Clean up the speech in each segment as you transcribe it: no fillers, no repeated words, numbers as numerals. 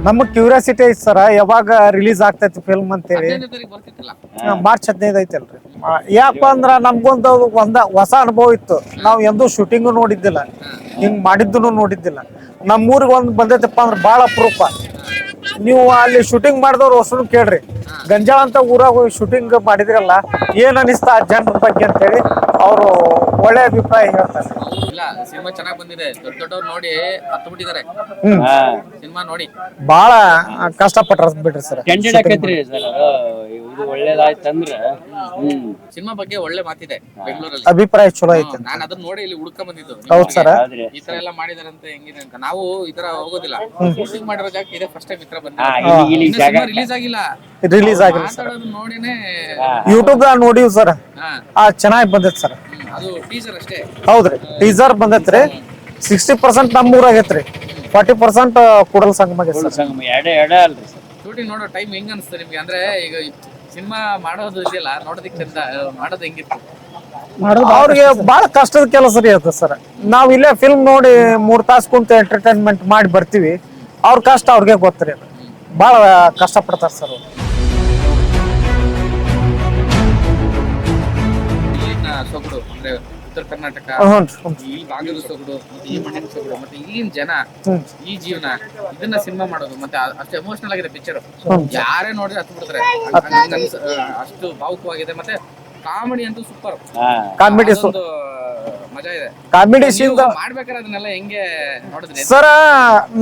ನಮಗ್ ಕ್ಯೂರಿಯಾಸಿಟಿ ಐತಿ ಸರ್, ಯಾವಾಗ ರಿಲೀಸ್ ಆಗ್ತೈತಿ ಫಿಲ್ಮ್ ಅಂತೇಳಿ. ಮಾರ್ಚ್ 15 ಐತಲ್ರಿ. ಯಾಕಪ್ಪ ಅಂದ್ರ ನಮ್ಗೊಂದು ಹೊಸ ಅನುಭವ ಇತ್ತು. ನಾವ್ ಎಂದೂ ಶೂಟಿಂಗು ನೋಡಿದ್ದಿಲ್ಲ, ಹಿಂಗ್ ಮಾಡಿದ್ದನು ನೋಡಿದ್ದಿಲ್ಲ. ನಮ್ಮೂರಿಗೆ ಒಂದ್ ಬಂದೈತಪ್ಪ ಅಂದ್ರ ಬಾಳ ಅಪರೂಪ. ನೀವು ಅಲ್ಲಿ ಶೂಟಿಂಗ್ ಮಾಡಿದವ್ರು ಹೊಸನು ಕೇಳ್ರಿ, ಗಂಜಾಳ ಅಂತ ಊರಾಗ ಹೋಗಿ ಶೂಟಿಂಗ್ ಮಾಡಿದ್ರಲ್ಲ, ಏನ್ ಅನಿಸ್ತ ಆ ಜನರ ಬಗ್ಗೆ ಅಂತೇಳಿ ಅವರು ಒಳ್ಳೆ ಅಭಿಪ್ರಾಯ ಹೇಳ್ತಾರೆ. ಇಲ್ಲ, ಸಿನಿಮಾ ಚೆನ್ನಾಗಿ ಬಂದಿದೆ, ದೊಡ್ಡ ದೊಡ್ಡವ್ರು ನೋಡಿ ಹತ್ತು ಬಿಟ್ಟಿದ್ದಾರೆ ಸಿನಿಮಾ ನೋಡಿ. ಬಾಳ ಕಷ್ಟಪಟ್ರ ಬಿಡ್ರಿ ಸರ್. ಒಳ್ಳೇದಾಯ್ತಂದ್ರ ಸಿನಿಮಾ ಬಗ್ಗೆ ಒಳ್ಳೆ ಮಾತಿದೆ ಬೆಂಗಳೂರಲ್ಲಿ, ಅಭಿಪ್ರಾಯ ಚಲೋ ಐತೆ. ನಾನು ಅದನ್ನ ನೋಡಿ ಇಲ್ಲಿ ಹುಡ್ಕೊಂಡ್ ಬಂದಿದ್ದು. ಹೌದ್ ಸರ್, ಈ ತರ ಎಲ್ಲ ಮಾಡಿದಾರಂತ ಹೆಂಗಿದೆ ಅಂತ. ನಾವು ಈ ತರ ಹೋಗೋದಿಲ್ಲ, ಶೂಟಿಂಗ್ ಮಾಡಿರೋ ಜಾಗಕ್ಕೆ ಇದೆ ಫಸ್ಟ್ ಟೈಮ್ ಈ ತರ ಬಂದಿದೆ. ರಿಲೀಸ್ ಆಗಿಲ್ಲ, ರಿಲೀಸ್ ಆಗಿಲ್ಲ ಸರ್. ನೋಡಿನೇ ಯೂಟ್ಯೂಬ್ ದಾಗ ನೋಡಿವ್ ಸರ್, ಚೆನ್ನಾಗಿ ಬಂದೈತಿ ಸರ್. ಅದು ಟೀಸರ್ ಅಷ್ಟೇ. ಹೌದ್ರಿ, ಟೀಸರ್ ಬಂದೈತ್ರಿ. 60% ನಮ್ಮ ಊರಾಗೈತ್ರಿ, 40% ಕೂಡಲ ಸಂಗಮ ಆಗೈತಿ ಸರ್. ಶೂಟಿಂಗ್ ನೋಡೋ ಟೈಮ್ ಹೆಂಗ್ ಅನ್ಸುತ್ತೆ ನಿಮ್ಗೆ? ಅಂದ್ರೆ ಈಗ ಸಿನಿಮಾ ಮಾಡೋದು ಇದೆಯಲ್ಲ, ನೋಡೋದಕ್ಕೆ ಚಂದ, ಮಾಡೋದು ಹೆಂಗಿತ್ತು? ಅವ್ರಿಗೆ ಬಹಳ ಕಷ್ಟದ ಕೆಲಸ ರೀ ಅದು ಸರ್. ನಾವ್ ಇಲ್ಲೇ ಫಿಲ್ಮ್ ನೋಡಿ 3 ತಾಸು ಕುಂತ ಎಂಟರ್ಟೈನ್ಮೆಂಟ್ ಮಾಡಿ ಬರ್ತೀವಿ. ಅವ್ರ ಕಷ್ಟ ಅವ್ರಿಗೆ ಗೊತ್ತರಿ, ಬಹಳ ಕಷ್ಟ ಪಡ್ತಾರ ಸರ್ ಅವ್ರು. ಸೊಗಡು ಅಂದ್ರೆ ಉತ್ತರ ಕರ್ನಾಟಕ, ಈ ಭಾಗದ ಸೊಗಡು, ಮತ್ತೆ ಈ ಮಣ್ಣಿನ ಸೊಗಡು, ಮತ್ತೆ ಇಲ್ಲಿನ ಜನ, ಈ ಜೀವನ, ಇದನ್ನ ಸಿನಿಮಾ ಮಾಡೋದು. ಮತ್ತೆ ಅಷ್ಟು ಎಮೋಷನಲ್ ಆಗಿದೆ ಪಿಕ್ಚರ್. ಯಾರೇ ನೋಡಿದ್ರೆ ಹತ್ತು ಬಿಡ್ತಾರೆ, ಅಷ್ಟು ಭಾವುಕವಾಗಿದೆ. ಮತ್ತೆ ಕಾಮಿಡಿ ಅಂತೂ ಸೂಪರ್, ಕಾಮಿಡಿ ಮಜಾ ಇದೆ. ಕಾಮಿಡಿ ಮಾಡ್ಬೇಕಾದ್ರೆ ಅದನ್ನೆಲ್ಲ ಹೆಂಗೆ ನೋಡಿದ್ರಿ ಸರ?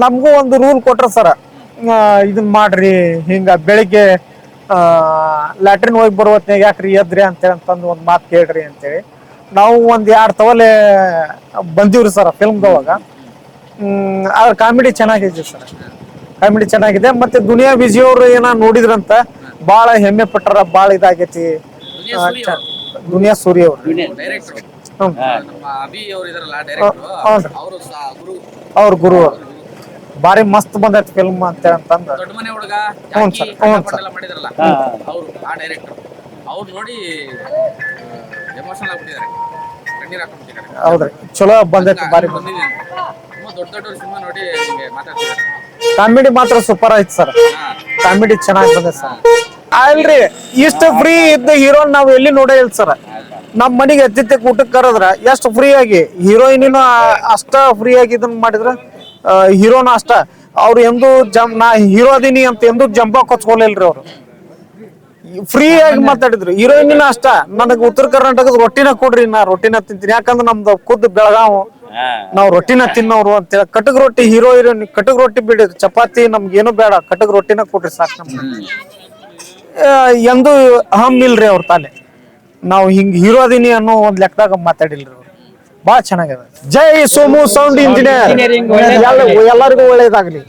ನಮ್ಗೂ ಒಂದು ರೂಲ್ ಕೊಟ್ರ ಸರ, ಇದನ್ ಮಾಡ್ರಿ, ಹಿಂಗ ಬೆಳಿಗ್ಗೆ ಲ್ಯಾಟ್ರಿನ್ ಹೋಗಿ ಬರೋ ಹೊತ್ನಾಗ ಯಾಕ್ರಿ ಎದ್ರಿ ಅಂತಂದು ಒಂದ್ ಮಾತು ಕೇಳ್ರಿ ಅಂತೇಳಿ ನಾವು ಒಂದ್ 2 ತವಲೆ ಬಂದಿವ್ರಿ ಸರ್ ಫಿಲ್ಮ್ದೊಳಗ. ಅದ್ರ ಕಾಮಿಡಿ ಚೆನ್ನಾಗಿದೆ ಸರ್, ಕಾಮಿಡಿ ಚೆನ್ನಾಗಿದೆ. ಮತ್ತೆ ದುನಿಯಾ ವಿಜಯ್ ಅವ್ರು ಏನ ನೋಡಿದ್ರಂತ ಬಾಳ ಹೆಮ್ಮೆ ಪಟ್ಟಾರ, ಬಾಳ ಇದಾಗೈತಿ. ದುನಿಯಾ ಸೂರಿ ಅವ್ರು ಅವ್ರ ಗುರು, ಬಾರಿ ಮಸ್ತ್ ಬಂದೈತಿ ಫಿಲ್ಮ್ ಅಂತಂದ. ದೊಡ್ಡ ಮನೆ ಹುಡುಗ ಮಾಡಿದ್ರಲ್ಲ ಅವರು, ಆ ಡೈರೆಕ್ಟರ್ ಅವ್ರು ನೋಡಿ ಎಮೋಷನಲ್ ಆಗ್ಬಿಟ್ಟಿದ್ದಾರೆ, ಕಣ್ಣೀರ್ ಹಾಕೊಂಡ್ಬಿಟ್ಟಿದ್ದಾರೆ. ಹೌದ್ರಿ, ಚಲೋ ಬಂದೈತಿ, ಬಾರಿ ಬಂದಿದೆ. ದೊಡ್ಡ ದೊಡ್ಡ ಸಿನಿಮಾ ನೋಡಿ ಮಾತಾಡ್ತಿದ್ದಾರೆ. ಕಾಮಿಡಿ ಮಾತ್ರ ಸೂಪರ್ ಆಯ್ತು ಸರ್, ಕಾಮಿಡಿ ಚೆನ್ನಾಗಿ ಬಂದೈತಿ ಸರ್. ಅಲ್ರಿ, ಇಷ್ಟ ಫ್ರೀ ಇದ್ದ ಹೀರೋನ್ ನಾವ್ ಎಲ್ಲಿ ನೋಡೇ ಇಲ್ಲ ಸರ್. ನಮ್ ಮನಿಗೆ ಅತಿಥ್ಯಕ್ಕೆ ಊಟಕ್ಕೆ ಕರೆದ್ರ ಎಷ್ಟು ಫ್ರೀ ಆಗಿ, ಹೀರೋಯಿನಿನ ಅಷ್ಟ ಫ್ರೀ ಆಗಿ ಇದನ್ನ ಮಾಡಿದ್ರ, ಹೀರೋನ ಅಷ್ಟ. ಅವ್ರು ಎಂದು ನಾ ಹೀರೋ ಅದೀನಿ ಅಂತ ಎಂದು ಜಂಪ ಕೊಚ್ಕೊಲಿಲ್ರಿ ಅವ್ರು, ಫ್ರೀ ಆಗಿ ಮಾತಾಡಿದ್ರು. ಹೀರೋಯಿನಿನ ಅಷ್ಟ, ನನಗೆ ಉತ್ತರ ಕರ್ನಾಟಕದ ರೊಟ್ಟಿನ ಕೊಡ್ರಿ, ನಾ ರೊಟ್ಟಿನ ತಿಂತೀನಿ, ಯಾಕಂದ್ರೆ ನಮ್ದು ಖುದ್ದು ಬೆಳಗಾವ್, ನಾವ್ ರೊಟ್ಟಿನ ತಿನ್ನೋರು ಅಂತೇಳಿ. ಕಟಕ್ ರೊಟ್ಟಿ, ಹೀರೋಯಿನ್ ಕಟಕ್ ರೊಟ್ಟಿ ಬಿಡಿ, ಚಪಾತಿ ನಮ್ಗೇನು ಬೇಡ, ಕಟಕ್ ರೊಟ್ಟಿನ ಕೊಡ್ರಿ ಸಾಕು ನಮ್ಗೆ. ಎಂದು ಹಮ್ ಇಲ್ರಿ ಅವ್ರ ತಾನೆ. ನಾವು ಹಿಂಗ್ ಹೀರೋ ಅದೀನಿ ಅನ್ನೋ ಒಂದ್ ಲೆಕ್ಕದಾಗ ಮಾತಾಡಿಲ್ರಿ ಅವ್ರು. ಬಾಳ ಚೆನ್ನಾಗಿದೆ. ಜೈ ಸೋಮು ಸೌಂಡ್ ಇಂಜಿನಿಯರ್, ಎಲ್ಲರಿಗೂ ಒಳ್ಳೇದಾಗ್ಲಿ.